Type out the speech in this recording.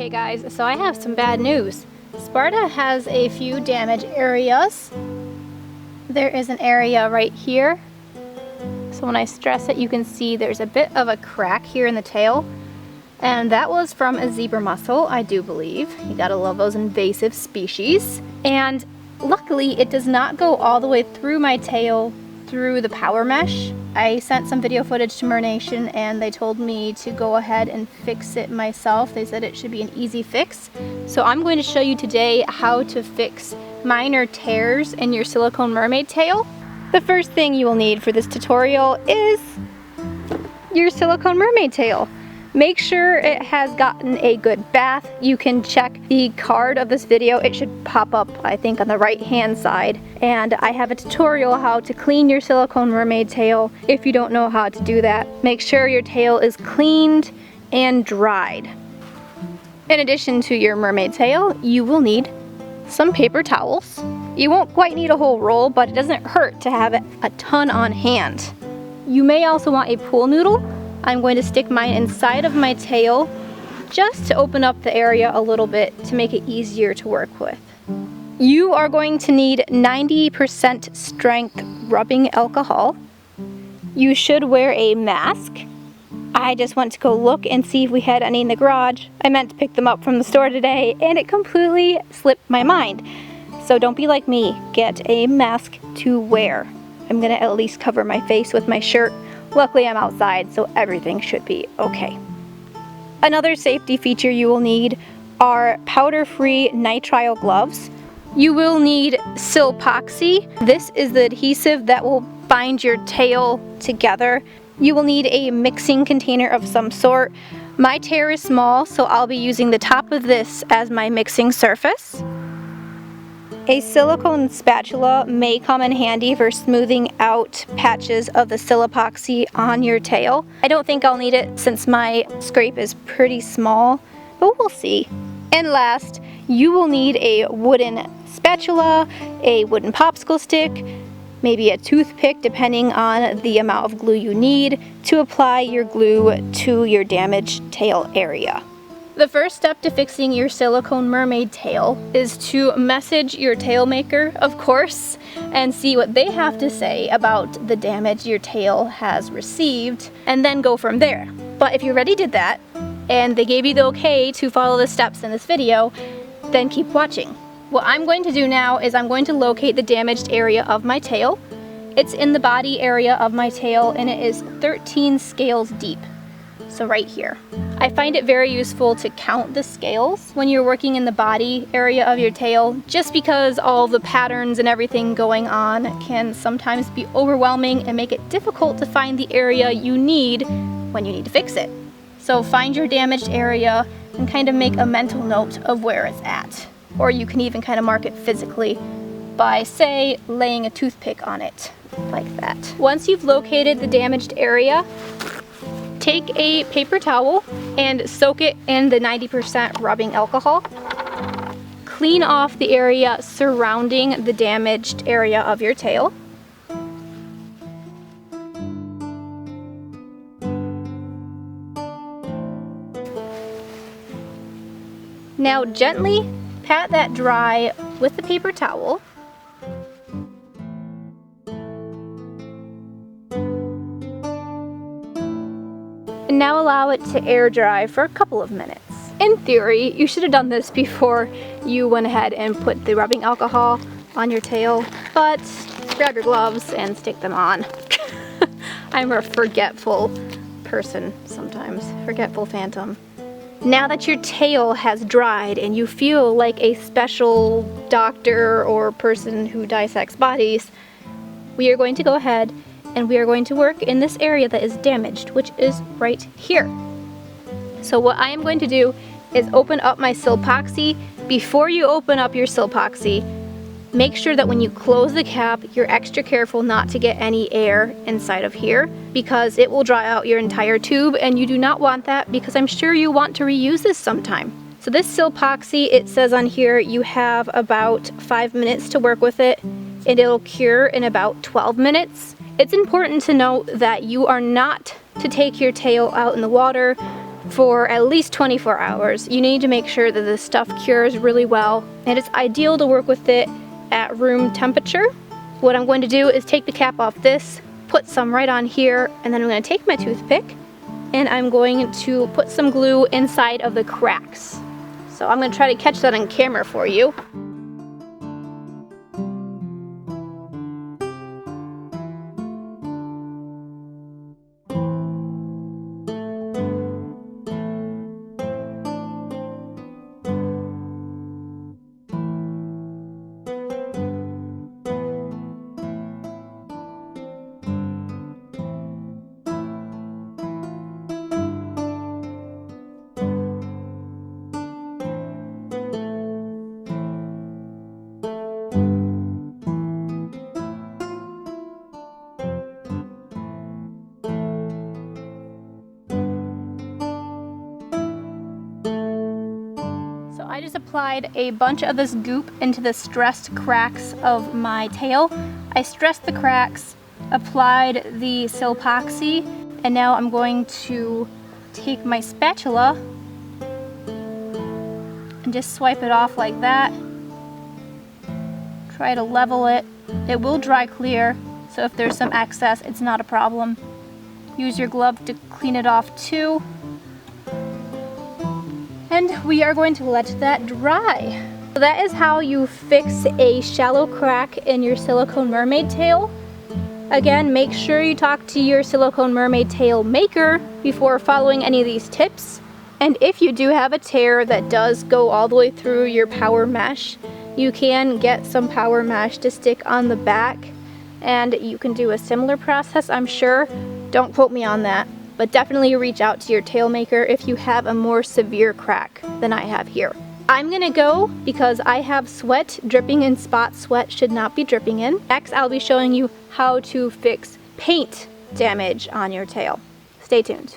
Okay guys, so I have some bad news. Sparda has a few damage areas. There is an area right here. So when I stress it, you can see there's a bit of a crack here in the tail. And that was from a zebra mussel, I do believe. You gotta love those invasive species. And luckily, it does not go all the way through my tail through the power mesh. I sent some video footage to MerNation and they told me to go ahead and fix it myself. They said it should be an easy fix. So I'm going to show you today how to fix minor tears in your silicone mermaid tail. The first thing you will need for this tutorial is your silicone mermaid tail. Make sure it has gotten a good bath. You can check the card of this video. It should pop up, I think, on the right hand side. And I have a tutorial how to clean your silicone mermaid tail. If you don't know how to do that, make sure your tail is cleaned and dried. In addition to your mermaid tail, you will need some paper towels. You won't quite need a whole roll, but it doesn't hurt to have a ton on hand. You may also want a pool noodle. I'm going to stick mine inside of my tail just to open up the area a little bit to make it easier to work with. You are going to need 90% strength rubbing alcohol. You should wear a mask. I just went to go look and see if we had any in the garage. I meant to pick them up from the store today and it completely slipped my mind. So don't be like me, get a mask to wear. I'm gonna at least cover my face with my shirt. Luckily I'm outside, so everything should be okay. Another safety feature you will need are powder-free nitrile gloves. You will need SIL-POXY. This is the adhesive that will bind your tail together. You will need a mixing container of some sort. My tear is small, so I'll be using the top of this as my mixing surface. A silicone spatula may come in handy for smoothing out patches of the SIL-POXY on your tail. I don't think I'll need it since my scrape is pretty small, but we'll see. And last, you will need a wooden spatula, a wooden popsicle stick, maybe a toothpick depending on the amount of glue you need to apply your glue to your damaged tail area. The first step to fixing your silicone mermaid tail is to message your tail maker, of course, and see what they have to say about the damage your tail has received, and then go from there. But if you already did that, and they gave you the okay to follow the steps in this video, then keep watching. What I'm going to do now is I'm going to locate the damaged area of my tail. It's in the body area of my tail, and it is 13 scales deep. So right here. I find it very useful to count the scales when you're working in the body area of your tail, just because all the patterns and everything going on can sometimes be overwhelming and make it difficult to find the area you need when you need to fix it. So find your damaged area and kind of make a mental note of where it's at. Or you can even kind of mark it physically by, say, laying a toothpick on it, like that. Once you've located the damaged area, take a paper towel and soak it in the 90% rubbing alcohol. Clean off the area surrounding the damaged area of your tail. Now gently pat that dry with the paper towel. And now allow it to air dry for a couple of minutes. In theory, you should have done this before you went ahead and put the rubbing alcohol on your tail, but grab your gloves and stick them on. I'm a forgetful person sometimes, forgetful phantom. Now that your tail has dried and you feel like a special doctor or person who dissects bodies, we are going to go ahead and we are going to work in this area that is damaged, which is right here. So what I am going to do is open up my SIL-POXY. Before you open up your SIL-POXY, make sure that when you close the cap, you're extra careful not to get any air inside of here, because it will dry out your entire tube, and you do not want that because I'm sure you want to reuse this sometime. So this SIL-POXY, it says on here you have about 5 minutes to work with it, and it'll cure in about 12 minutes. It's important to note that you are not to take your tail out in the water for at least 24 hours. You need to make sure that this stuff cures really well, and it's ideal to work with it at room temperature. What I'm going to do is take the cap off this, put some right on here, and then I'm going to take my toothpick and I'm going to put some glue inside of the cracks. So I'm going to try to catch that on camera for you. I just applied a bunch of this goop into the stressed cracks of my tail. I stressed the cracks, applied the SIL-POXY, and now I'm going to take my spatula and just swipe it off like that. Try to level it. It will dry clear, so if there's some excess, it's not a problem. Use your glove to clean it off too. And we are going to let that dry. So that is how you fix a shallow crack in your silicone mermaid tail. Again, make sure you talk to your silicone mermaid tail maker before following any of these tips. And if you do have a tear that does go all the way through your power mesh, you can get some power mesh to stick on the back, and you can do a similar process, I'm sure. Don't quote me on that. But definitely reach out to your tail maker if you have a more severe crack than I have here. I'm gonna go because I have sweat dripping in spots sweat should not be dripping in. Next, I'll be showing you how to fix paint damage on your tail. Stay tuned.